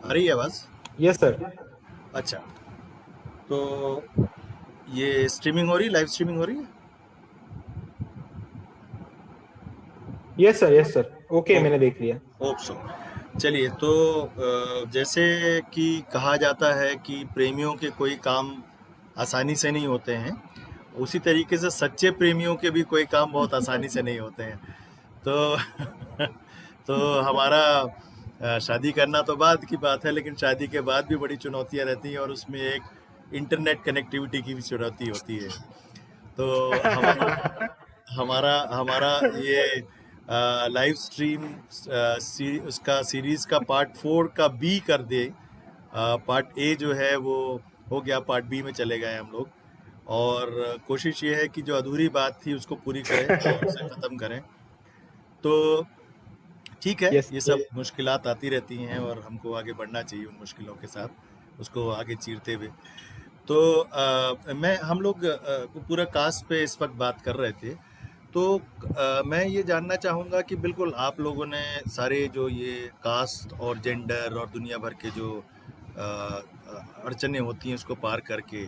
आ रही है आवाज़? Yes sir. अच्छा, तो ये स्ट्रीमिंग हो रही है, लाइव स्ट्रीमिंग हो रही है? Yes sir, yes sir. Okay, okay, मैंने देख लिया। Hope so. चलिए, तो जैसे कि कहा जाता है कि प्रेमियों के कोई काम आसानी से नहीं होते हैं, उसी तरीके से सच्चे प्रेमियों के भी कोई काम बहुत आसानी से नहीं होते हैं। तो तो हमारा शादी करना तो बाद की बात है, लेकिन शादी के बाद भी बड़ी चुनौतियाँ रहती हैं और उसमें एक इंटरनेट कनेक्टिविटी की भी चुनौती होती है। तो हमारा हमारा ये लाइव स्ट्रीम उसका सीरीज का पार्ट 4 का बी कर दे। पार्ट ए जो है वो हो गया, पार्ट बी में चले गए हम लोग। और कोशिश ये है कि जो अधूरी बात थी उसको पूरी करें और उसे ख़त्म करें। तो ठीक है, यस। ये सब मुश्किलात आती रहती हैं और हमको आगे बढ़ना चाहिए उन मुश्किलों के साथ, उसको आगे चीरते हुए। तो मैं हम लोग पूरा कास्ट पे इस वक्त बात कर रहे थे। तो मैं ये जानना चाहूँगा कि बिल्कुल आप लोगों ने सारे जो ये कास्ट और जेंडर और दुनिया भर के जो अड़चनें होती हैं उसको पार करके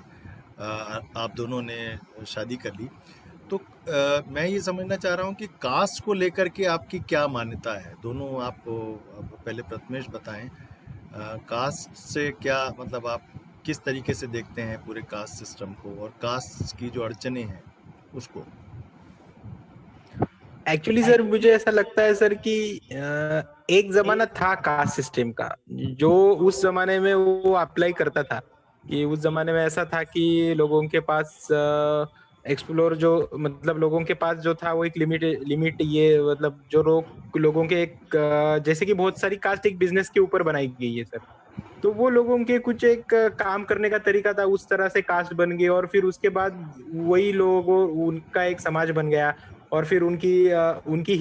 आप दोनों ने शादी कर ली। तो मैं ये समझना चाह रहा हूँ कि कास्ट को लेकर के आपकी क्या मान्यता है? दोनों आप पहले प्रथमेश बताएं, कास्ट से क्या मतलब, आप किस तरीके से देखते हैं पूरे कास्ट सिस्टम को और कास्ट की जो अड़चनें हैं उसको? एक्चुअली सर मुझे ऐसा लगता है सर कि एक जमाना था कास्ट सिस्टम का, जो उस जमाने में वो अप्लाई करता था। कि उस जमाने में ऐसा था कि लोगों के पास एक्सप्लोर जो मतलब लोगों के पास जो था वो एक लिमिट ये मतलब जो लोगों के एक जैसे कि बहुत सारी कास्ट एक बिजनेस के ऊपर बनाई गई है सर। तो वो लोगों के कुछ एक काम करने का तरीका था, उस तरह से कास्ट बन गई और फिर उसके बाद वही लोगों उनका एक समाज बन गया। और फिर उनकी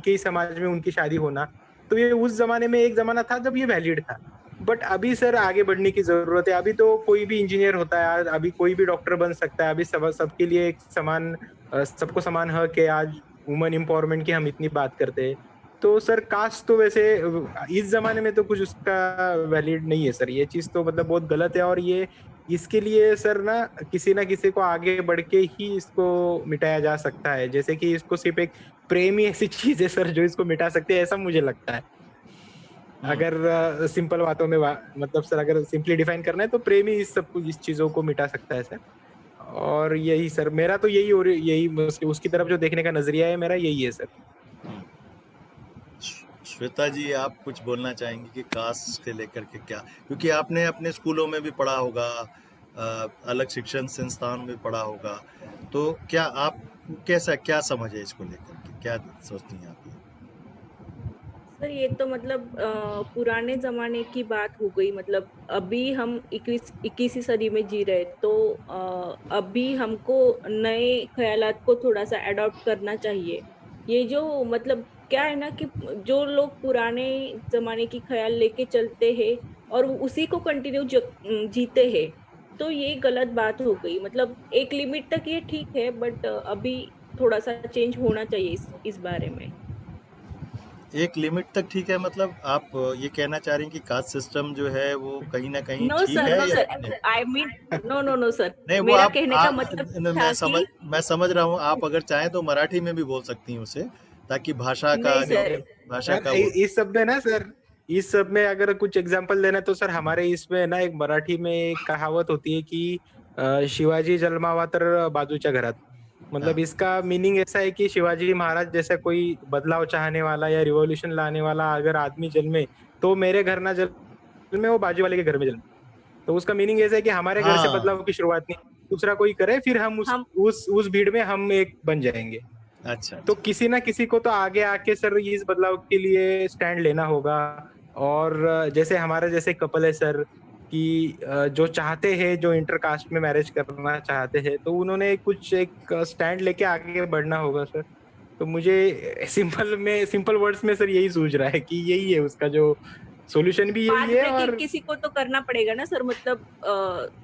ही समाज में उनकी शादी होना। तो ये उस जमाने में एक जमाना था जब ये वैलिड था। बट अभी सर आगे बढ़ने की जरूरत है। अभी तो कोई भी इंजीनियर होता है आज, अभी कोई भी डॉक्टर बन सकता है। अभी सबके लिए एक समान सबको समान हक है आज। वुमन एम्पावरमेंट की हम इतनी बात करते हैं। तो सर कास्ट तो वैसे इस जमाने में तो कुछ उसका वैलिड नहीं है सर। ये चीज तो मतलब बहुत गलत है। और ये इसके लिए सर ना किसी को आगे बढ़ के ही इसको मिटाया जा सकता है। जैसे कि इसको सिर्फ एक प्रेम ही ऐसी चीज है सर जो इसको मिटा सकती है, ऐसा मुझे लगता है। हम्म। अगर सिंपल बातों में मतलब सर अगर सिंपली डिफाइन करना है तो प्रेम ही इस सब कुछ इस चीजों को मिटा सकता है सर। और यही सर मेरा तो यही, और यही उसकी तरफ जो देखने का नजरिया है मेरा यही है सर। हम्म। श्वेता जी, आप कुछ बोलना चाहेंगी कि कास्ट के लेकर के क्या, क्योंकि आपने अपने स्कूलों में भी पढ़ा होगा, अलग शिक्षण संस्थान में पढ़ा होगा, तो क्या आप कैसा क्या समझ है इसको लेकर के, क्या सोचती हैं आप? सर ये तो मतलब पुराने ज़माने की बात हो गई। मतलब अभी हम 21वीं सदी में जी रहे, तो अभी हमको नए ख़यालात को थोड़ा-सा एडॉप्ट करना चाहिए। ये जो मतलब क्या है ना कि जो लोग पुराने ज़माने की ख़याल लेके चलते हैं और वो उसी को कंटिन्यू जीते हैं, तो ये गलत बात हो गई। मतलब एक लिमिट तक ये ठीक है, बट अभी थोड़ा-सा चेंज होना चाहिए इस बारे में। एक लिमिट तक ठीक है, मतलब आप ये कहना चाह रही हैं कि कास्ट सिस्टम जो है वो कहीं ना कहीं नो ठीक सर, है नो या सर, नहीं? I mean no no no sir. नहीं, वो मेरा आप कहने का मतलब था कि मैं समझ रहा हूँ, आप अगर चाहें तो मराठी में भी बोल सकती हैं उसे, ताकि भाषा का नहीं जो सर। भाषा सर का वो। इस सब में ना सर, इस सब में अगर कुछ एग्जांपल देना तो सर हमारे इसमें ना एक मराठी में एक कहावत होती है कि शिवाजी जन्मावा तर बाजूच्या घरात। मतलब हाँ। इसका मीनिंग ऐसा है कि शिवाजी महाराज जैसा कोई बदलाव चाहने वाला या रिवॉल्यूशन लाने वाला अगर आदमी जन्मे तो मेरे घर ना जन्मे, वो बाजू वाले के घर में जन्मे। तो उसका मीनिंग ऐसा है कि हमारे घर से हाँ। बदलाव की शुरुआत नहीं, दूसरा कोई करे फिर हम हम उस भीड़ में हम एक बन जाएंगे। अच्छा तो अच्छा। किसी ना किसी को तो आगे आके सर इस बदलाव के लिए स्टैंड लेना होगा। और जैसे हमारे जैसे कपल है सर कि जो चाहते हैं, जो इंटरकास्ट में मैरिज करना चाहते हैं, तो उन्होंने कुछ एक स्टैंड लेके आगे बढ़ना होगा सर। तो मुझे सिंपल वर्ड्स में सर यही सूझ रहा है कि यही है उसका जो सॉल्यूशन भी यही पाथ है। ब्रेकिंग और किसी को तो करना पड़ेगा ना सर। मतलब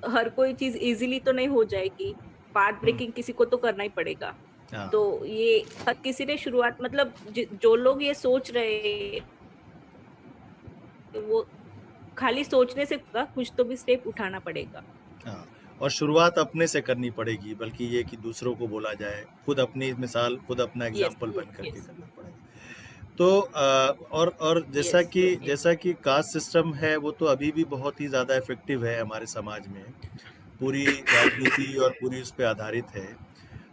हर कोई चीज इजीली तो नहीं हो जाएगी। Path hmm. ब्रेकिंग किसी को तो करना ही पड़ेगा। हाँ। तो ये हर किसी ने शुरुआत मतलब जो लोग ये सोच रहे हैं वो खाली सोचने से होगा, कुछ तो भी स्टेप उठाना पड़ेगा। हाँ, और शुरुआत अपने से करनी पड़ेगी, बल्कि ये कि दूसरों को बोला जाए, खुद अपनी मिसाल, खुद अपना यस, एग्जाम्पल बन करके यस, करना पड़ेगा। तो और जैसा यस, कि यस। जैसा कि कास्ट सिस्टम है, वो तो अभी भी बहुत ही ज़्यादा इफ़ेक्टिव है हमारे समाज में। पूरी राजनीति और पूरी उस पे आधारित है।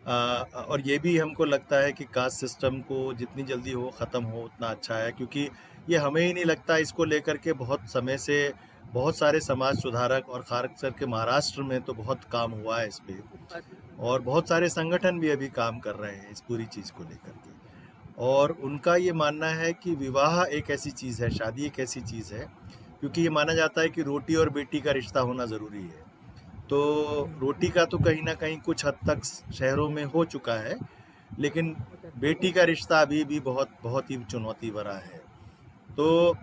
और ये भी हमको लगता है कि कास्ट सिस्टम को जितनी जल्दी हो ख़त्म हो उतना अच्छा है, क्योंकि ये हमें ही नहीं लगता, इसको लेकर के बहुत समय से बहुत सारे समाज सुधारक और ख़ास करके महाराष्ट्र में तो बहुत काम हुआ है इस पे, बहुत और बहुत सारे संगठन भी अभी काम कर रहे हैं इस पूरी चीज़ को लेकर के। और उनका ये मानना है कि विवाह एक ऐसी चीज़ है, शादी एक ऐसी चीज़ है, क्योंकि ये माना जाता है कि रोटी और बेटी का रिश्ता होना ज़रूरी है। तो रोटी का तो कहीं ना कहीं कुछ हद तक शहरों में हो चुका है, लेकिन बहुत बेटी का रिश्ता अभी भी बहुत बहुत ही चुनौती भरा है। तो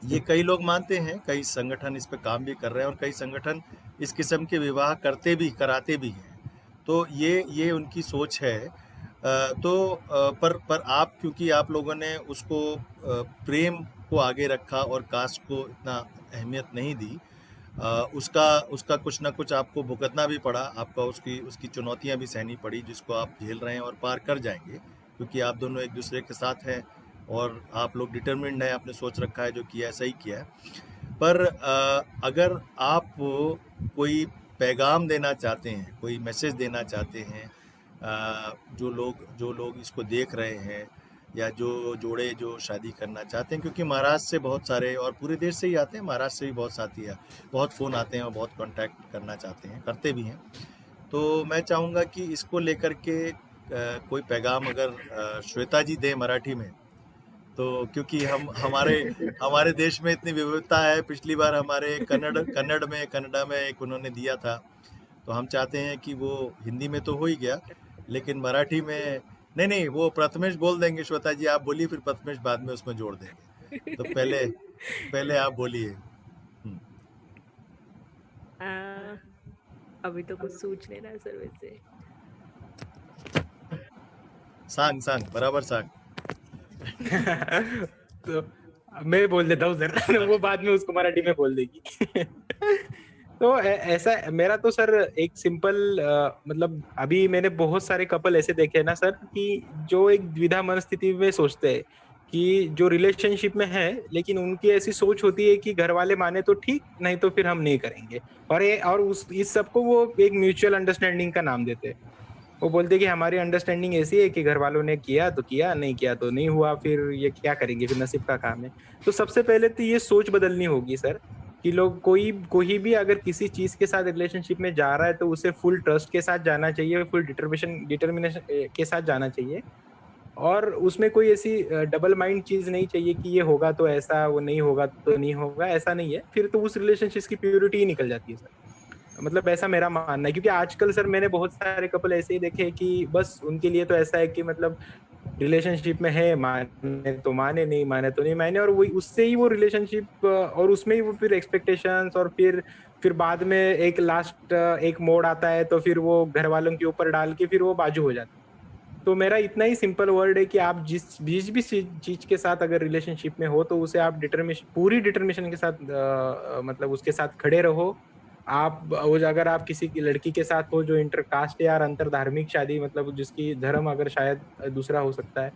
ये कई लोग मानते हैं, कई संगठन इस पे काम भी कर रहे हैं, और कई संगठन इस किस्म के विवाह कराते भी हैं। तो ये उनकी सोच है। पर आप, क्योंकि आप लोगों ने उसको प्रेम को आगे रखा और कास्ट को इतना अहमियत नहीं दी, उसका उसका कुछ ना कुछ आपको भुगतना भी पड़ा, आपका उसकी उसकी चुनौतियां भी सहनी पड़ी, जिसको आप झेल रहे हैं और पार कर जाएंगे, क्योंकि आप दोनों एक दूसरे के साथ हैं और आप लोग डिटरमिन्ड हैं, आपने सोच रखा है जो किया है सही किया है। पर अगर आप कोई पैगाम देना चाहते हैं, कोई मैसेज देना चाहते हैं, जो लोग इसको देख रहे हैं, या जो जोड़े जो शादी करना चाहते हैं, क्योंकि महाराष्ट्र से बहुत सारे और पूरे देश से ही आते हैं, महाराष्ट्र से भी बहुत साथी है, बहुत फ़ोन आते हैं और बहुत कांटेक्ट करना चाहते हैं, करते भी हैं। तो मैं चाहूँगा कि इसको लेकर के कोई पैगाम अगर श्वेता जी दें मराठी में, तो क्योंकि हम हमारे देश में इतनी विविधता है। पिछली बार हमारे कन्नड़ा में एक उन्होंने दिया था, तो हम चाहते हैं कि वो हिंदी में तो हो ही गया, लेकिन मराठी में नहीं, वो प्रथमेश बोल देंगे। श्वेता जी आप बोलिए, फिर प्रथमेश बाद में उसमें जोड़ देंगे। तो पहले आप बोलिए। अभी तो कुछ सोच नहीं रहा सर वैसे। सांग बराबर सांग। तो मैं बोल देता हूँ सर, वो बाद में उसको मराठी में बोल देगी। तो ऐसा मेरा तो सर एक सिंपल मतलब अभी मैंने बहुत सारे कपल ऐसे देखे हैं ना सर, कि जो एक द्विधा मनस्थिति में सोचते हैं कि जो रिलेशनशिप में है, लेकिन उनकी ऐसी सोच होती है कि घर वाले माने तो ठीक, नहीं तो फिर हम नहीं करेंगे। और इस सबको वो एक म्यूचुअल अंडरस्टैंडिंग का नाम देते हैं। वो बोलते कि हमारी अंडरस्टैंडिंग ऐसी है कि घर वालों ने किया तो किया, नहीं किया तो नहीं हुआ, फिर ये क्या करेंगे, फिर नसीब का काम है। तो सबसे पहले तो ये सोच बदलनी होगी सर, कि लोग कोई भी अगर किसी चीज के साथ रिलेशनशिप में जा रहा है तो उसे फुल ट्रस्ट के साथ जाना चाहिए, फुल डिटर्मिनेशन के साथ जाना चाहिए। और उसमें कोई ऐसी डबल माइंड चीज नहीं चाहिए कि ये होगा तो ऐसा, वो नहीं होगा तो नहीं होगा, ऐसा नहीं है। फिर तो उस रिलेशनशिप की प्योरिटी ही निकल जाती है सर। मतलब ऐसा मेरा मानना है, क्योंकि आजकल सर मैंने बहुत सारे कपल ऐसे ही देखे कि बस उनके लिए तो ऐसा है कि मतलब रिलेशनशिप में है, माने तो माने, नहीं माने तो नहीं माने, और वही उससे ही वो रिलेशनशिप और उसमें ही वो फिर एक्सपेक्टेशंस, और फिर बाद में एक लास्ट एक मोड़ आता है तो फिर वो घर वालों के ऊपर डाल के फिर वो बाजू हो जाता है। तो मेरा इतना ही सिंपल वर्ड है कि आप जिस भी चीज के साथ अगर रिलेशनशिप में हो तो उसे आप पूरी डिटर्मिनेशन के साथ मतलब उसके साथ खड़े रहो। आप अगर आप किसी की लड़की के साथ हो जो इंटरकास्ट या अंतर धार्मिक शादी, मतलब जिसकी धर्म अगर शायद दूसरा हो सकता है,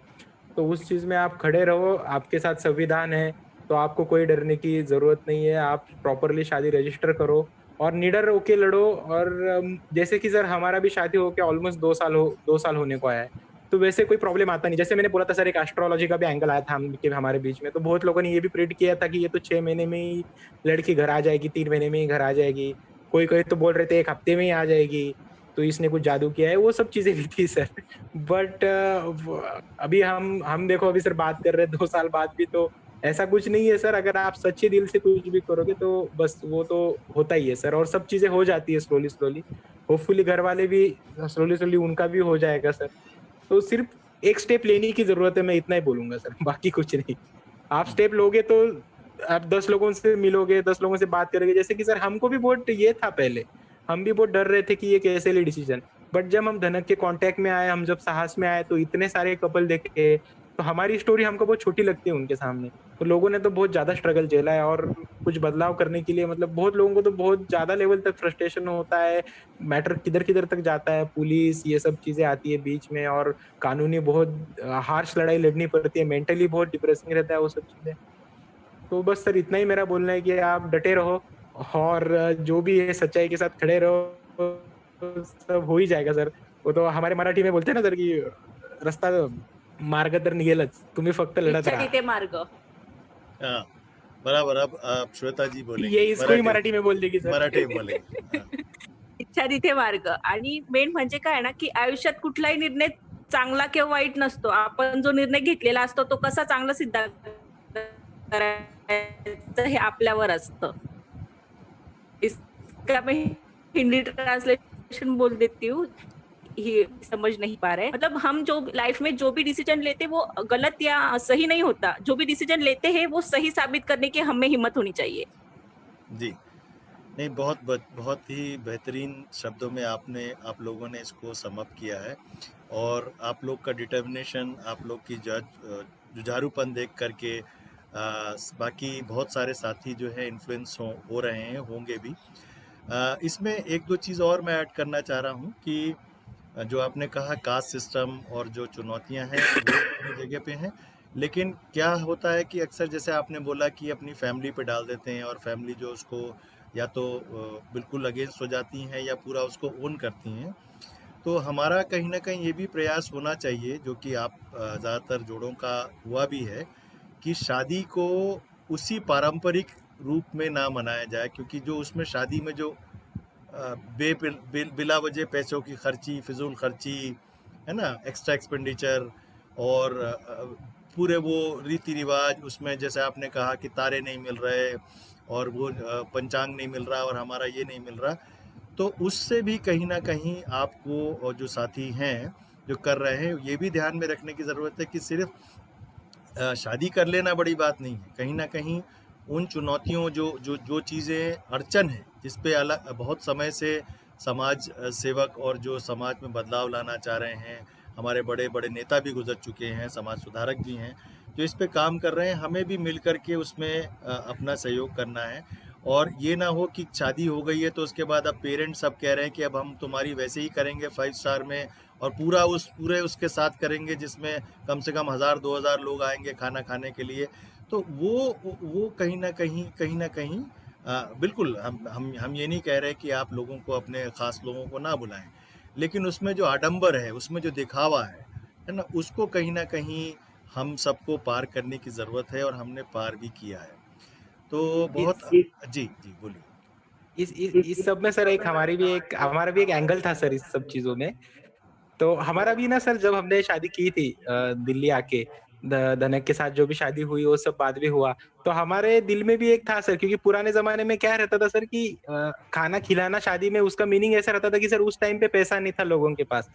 तो उस चीज में आप खड़े रहो। आपके साथ संविधान है, तो आपको कोई डरने की जरूरत नहीं है। आप प्रॉपरली शादी रजिस्टर करो और निडर होके लड़ो। और जैसे कि सर हमारा भी शादी होके ऑलमोस्ट 2 साल होने को आया है, तो वैसे कोई प्रॉब्लम आता नहीं। जैसे मैंने बोला था सर, एक एस्ट्रोलॉजी का भी एंगल आया था हमारे बीच में, तो बहुत लोगों ने ये भी प्रेडिक्ट किया था कि ये तो 6 महीने में ही लड़की घर आ जाएगी, 3 महीने में ही घर आ जाएगी, कोई तो बोल रहे थे 1 हफ्ते में ही आ जाएगी, तो इसने कुछ जादू किया है। वो सब चीजें भी थी सर। बट अभी हम देखो, अभी सर बात कर रहे हैं 2 साल बाद भी, तो ऐसा कुछ नहीं है सर। अगर आप सच्चे दिल से कुछ भी करोगे तो बस वो तो होता ही है सर, और सब चीजें हो जाती है स्लोली। होपफुली घर वाले भी स्लोली उनका भी हो जाएगा सर। तो सिर्फ एक स्टेप लेने की जरूरत है, मैं इतना ही बोलूंगा सर, बाकी कुछ नहीं। आप स्टेप लोगे तो आप 10 लोगों से मिलोगे, 10 लोगों से बात करोगे। जैसे कि सर हमको भी बहुत ये था पहले, हम भी बहुत डर रहे थे कि ये कैसे ले डिसीजन, बट जब हम धनक के कांटेक्ट में आए, हम जब साहस में आए, तो इतने सारे कपल देखे, तो हमारी स्टोरी हमको बहुत छोटी लगती है उनके सामने। तो लोगों ने तो बहुत ज़्यादा स्ट्रगल झेला है और कुछ बदलाव करने के लिए मतलब बहुत लोगों को तो बहुत ज़्यादा लेवल तक फ्रस्ट्रेशन होता है, मैटर किधर-किधर तक जाता है, पुलिस ये सब चीज़ें आती है बीच में और कानूनी बहुत हार्श लड़ाई लड़नी पड़ती है, मेंटली बहुत डिप्रेसिंग रहता है वो सब चीज़ें। तो बस सर इतना ही मेरा बोलना है कि आप डटे रहो और जो भी है सच्चाई के साथ खड़े रहो, तो सब हो ही जाएगा सर। वो तो हमारे मराठी में बोलते हैं ना सर कि रस्ता मार्ग तर निघेलच, तुम्ही फक्त लढत इच्छा राहा। तिथे मार्ग. हाँ, बराबर। अब श्वेता जी बोलेंगे ये इसको ही मराठी में बोल देगी सर। मराठी में बोलेंगे। हाँ, इच्छा तिथे मार्ग. आणि मेन म्हणजे काय आहे ना, की आयुष्यात कुठलाही निर्णय चांगला किंवा वाईट नसतो. आपण जो निर्णय घेतलेला असतो तो कसा चांगला सिद्ध करायचा हे आपल्यावर असतं. इसका मैं हिंदी ट्रांसलेशन बोल देती हूँ. ये समझ नहीं पा रहे, मतलब हम जो लाइफ में जो भी डिसीजन लेते वो गलत या सही नहीं होता. जो भी डिसीजन लेते हैं वो सही साबित करने की हमें हिम्मत होनी चाहिए. जी। नहीं, बहुत ही बेहतरीन शब्दों में आप लोगों ने इसको सम अप किया है और आप लोग का डिटर्मिनेशन, आप लोग की जुझारूपन देख करके बाकी बहुत सारे साथी जो है इन्फ्लुएंस हो रहे हैं, होंगे भी। इसमें एक दो चीज़ और मैं ऐड करना चाह रहा हूँ कि जो आपने कहा कास्ट सिस्टम और जो चुनौतियाँ हैं वो अपनी जगह पे हैं, लेकिन क्या होता है कि अक्सर जैसे आपने बोला कि अपनी फैमिली पे डाल देते हैं और फैमिली जो उसको या तो बिल्कुल अगेंस्ट हो जाती हैं या पूरा उसको ओन करती हैं। तो हमारा कहीं ना कहीं ये भी प्रयास होना चाहिए, जो कि आप ज़्यादातर जोड़ों का हुआ भी है, कि शादी को उसी पारंपरिक रूप में ना मनाया जाए, क्योंकि जो उसमें शादी में जो बिला वजह पैसों की खर्ची, फिजूल खर्ची है ना, एक्स्ट्रा एक्सपेंडिचर और पूरे वो रीति रिवाज, उसमें जैसे आपने कहा कि तारे नहीं मिल रहे और वो पंचांग नहीं मिल रहा और हमारा ये नहीं मिल रहा, तो उससे भी कहीं ना कहीं आपको और जो साथी हैं जो कर रहे हैं ये भी ध्यान में रखने की ज़रूरत है कि सिर्फ शादी कर लेना बड़ी बात नहीं है। कहीं ना कहीं उन चुनौतियों जो चीज़ें अड़चन है, जिस पे अलग बहुत समय से समाज सेवक और जो समाज में बदलाव लाना चाह रहे हैं, हमारे बड़े बड़े नेता भी गुजर चुके हैं, समाज सुधारक भी हैं जो इस पे काम कर रहे हैं, हमें भी मिल कर के उसमें अपना सहयोग करना है। और ये ना हो कि शादी हो गई है तो उसके बाद अब पेरेंट्स सब कह रहे हैं कि अब हम तुम्हारी वैसे ही करेंगे 5 स्टार में और पूरे उसके साथ करेंगे जिसमें कम से कम 1000-2000 लोग आएंगे खाना खाने के लिए। तो वो कहीं ना कहीं बिल्कुल हम ये नहीं कह रहे कि आप लोगों को, अपने ख़ास लोगों को ना बुलाएं, लेकिन उसमें जो आडंबर है, उसमें जो दिखावा है ना, उसको कहीं ना कहीं हम सबको पार करने की ज़रूरत है और हमने पार भी किया है। तो बहुत जी बोलिए। इस सब में सर हमारा भी एक एंगल था सर इस सब चीजों में। तो हमारा भी ना सर, जब हमने शादी की थी दिल्ली आके, धनक के साथ जो भी शादी हुई वो सब बाद में हुआ, तो हमारे दिल में भी एक था सर, क्योंकि पुराने जमाने में क्या रहता था सर कि खाना खिलाना शादी में उसका मीनिंग ऐसा रहता था कि सर उस टाइम पे पैसा नहीं था लोगों के पास,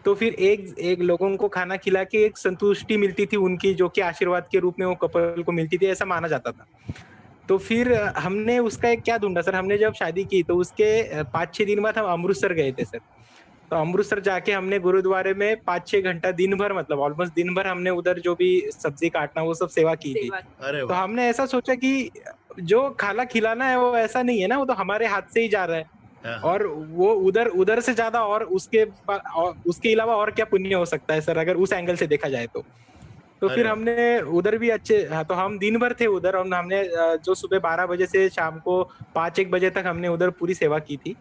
तो फिर एक लोगों को खाना खिला के एक संतुष्टि मिलती थी उनकी, जो कि आशीर्वाद के रूप में वो कपल को मिलती थी, ऐसा माना जाता था। तो फिर हमने उसका एक क्या ढूंढा सर, हमने जब शादी की तो उसके 5-6 दिन बाद हम अमृतसर गए थे सर। तो अमृतसर जाके हमने गुरुद्वारे में 5-6 घंटा दिन भर, मतलब ऑलमोस्ट दिन भर हमने उधर जो भी सब्जी काटना वो सब सेवा की थी। अरे तो वाह। हमने ऐसा सोचा कि जो खाना खिलाना है वो ऐसा नहीं है ना, वो तो हमारे हाथ से ही जा रहा है, हाँ, और वो उधर से ज्यादा और उसके अलावा और क्या पुण्य हो सकता है सर, अगर उस एंगल से देखा जाए तो। तो अरे फिर वाह। हमने उधर भी तो हम दिन भर थे उधर, और हमने जो सुबह 12 बजे से शाम को 5-1 बजे तक हमने उधर पूरी सेवा की थी।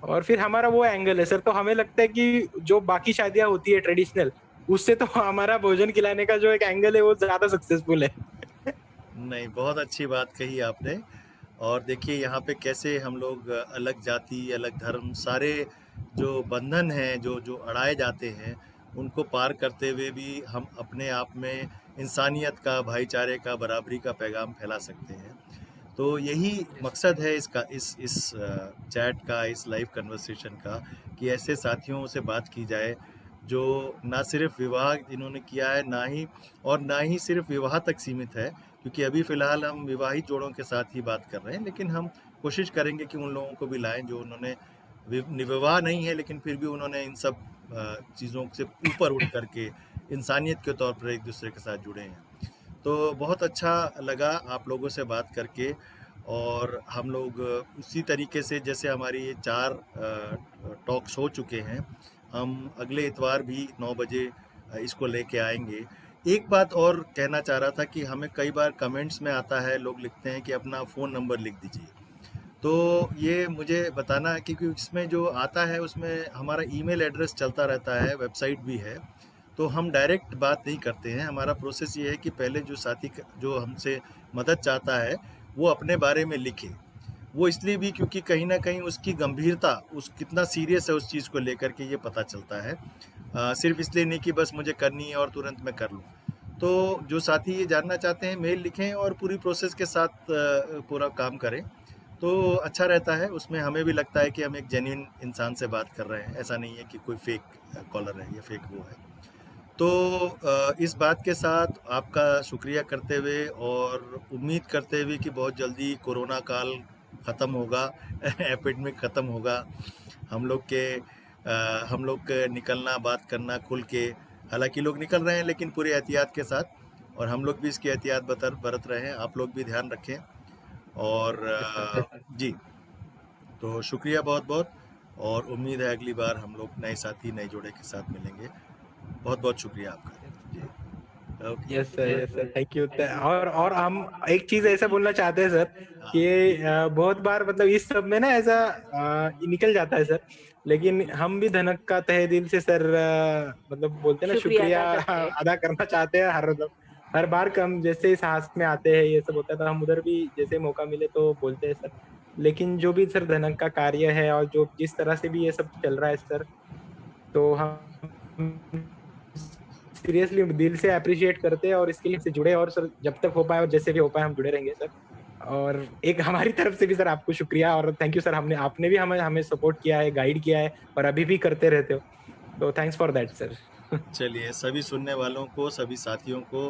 और फिर हमारा वो एंगल है सर, तो हमें लगता है कि जो बाकी शादियां होती है ट्रेडिशनल, उससे तो हमारा भोजन खिलाने का जो एक एंगल है वो ज्यादा सक्सेसफुल है। नहीं, बहुत अच्छी बात कही आपने। और देखिए यहाँ पे कैसे हम लोग अलग जाति, अलग धर्म, सारे जो बंधन हैं जो अड़ाए जाते हैं, उनको पार करते हुए भी हम अपने आप में इंसानियत का, भाईचारे का, बराबरी का पैगाम फैला सकते हैं। तो यही मकसद है इस चैट का, इस लाइव कन्वर्सेशन का, कि ऐसे साथियों से बात की जाए जो ना सिर्फ विवाह इन्होंने किया है, ना ही सिर्फ विवाह तक सीमित है, क्योंकि अभी फ़िलहाल हम विवाहित जोड़ों के साथ ही बात कर रहे हैं, लेकिन हम कोशिश करेंगे कि उन लोगों को भी लाएं जो उन्होंने विवाह नहीं है लेकिन फिर भी उन्होंने इन सब चीज़ों से ऊपर उठ करके इंसानियत के तौर पर एक दूसरे के साथ जुड़े हैं। तो बहुत अच्छा लगा आप लोगों से बात करके, और हम लोग उसी तरीके से जैसे हमारी ये 4 टॉक्स हो चुके हैं, हम अगले इतवार भी 9 बजे इसको लेके आएंगे। एक बात और कहना चाह रहा था कि हमें कई बार कमेंट्स में आता है, लोग लिखते हैं कि अपना फ़ोन नंबर लिख दीजिए। तो ये मुझे बताना है, क्योंकि इसमें जो आता है उसमें हमारा ईमेल एड्रेस चलता रहता है, वेबसाइट भी है, तो हम डायरेक्ट बात नहीं करते हैं। हमारा प्रोसेस ये है कि पहले जो साथी जो हमसे मदद चाहता है वो अपने बारे में लिखे। वो इसलिए भी क्योंकि कहीं ना कहीं उसकी गंभीरता, उस कितना सीरियस है उस चीज़ को लेकर के, ये पता चलता है। सिर्फ इसलिए नहीं कि बस मुझे करनी है और तुरंत मैं कर लूँ। तो जो साथी ये जानना चाहते हैं, मेल लिखें और पूरी प्रोसेस के साथ पूरा काम करें, तो अच्छा रहता है। उसमें हमें भी लगता है कि हम एक जेन्युइन इंसान से बात कर रहे हैं, ऐसा नहीं है कि कोई फेक कॉलर है या फेक वो है। तो इस बात के साथ आपका शुक्रिया करते हुए और उम्मीद करते हुए कि बहुत जल्दी कोरोना काल ख़त्म होगा, एपिडेमिक ख़त्म होगा, हम लोग के निकलना, बात करना खुल के, हालांकि लोग निकल रहे हैं लेकिन पूरी एहतियात के साथ, और हम लोग भी इसकी एहतियात बरत रहे हैं। आप लोग भी ध्यान रखें। और जी, तो शुक्रिया बहुत बहुत, और उम्मीद है अगली बार हम लोग नए साथी, नए जोड़े के साथ मिलेंगे। बहुत बहुत शुक्रिया आपका जी। Okay. Yes sir, thank you. और हम एक चीज ऐसा बोलना चाहते हैं सर कि बहुत बार मतलब इस सब में ना ऐसा निकल जाता है सर, लेकिन हम भी धनक का तहे दिल से सर मतलब बोलते हैं ना, शुक्रिया अदा करना चाहते हैं। हर बार कम जैसे साहस में आते हैं ये सब होता है, तो हम उधर भी जैसे मौका मिले तो बोलते हैं सर। लेकिन जो भी सर धनक का कार्य है और जो जिस तरह से भी ये सब चल रहा है सर, तो हम सीरियसली दिल से अप्रिशिएट करते हैं और इसके लिए से जुड़े, और सर जब तक हो पाए और जैसे भी हो पाए हम जुड़े रहेंगे सर। और एक हमारी तरफ से भी सर आपको शुक्रिया और थैंक यू सर। आपने भी हमें सपोर्ट किया है, गाइड किया है और अभी भी करते रहते हो, तो थैंक्स फॉर दैट सर। चलिए, सभी सुनने वालों को, सभी साथियों को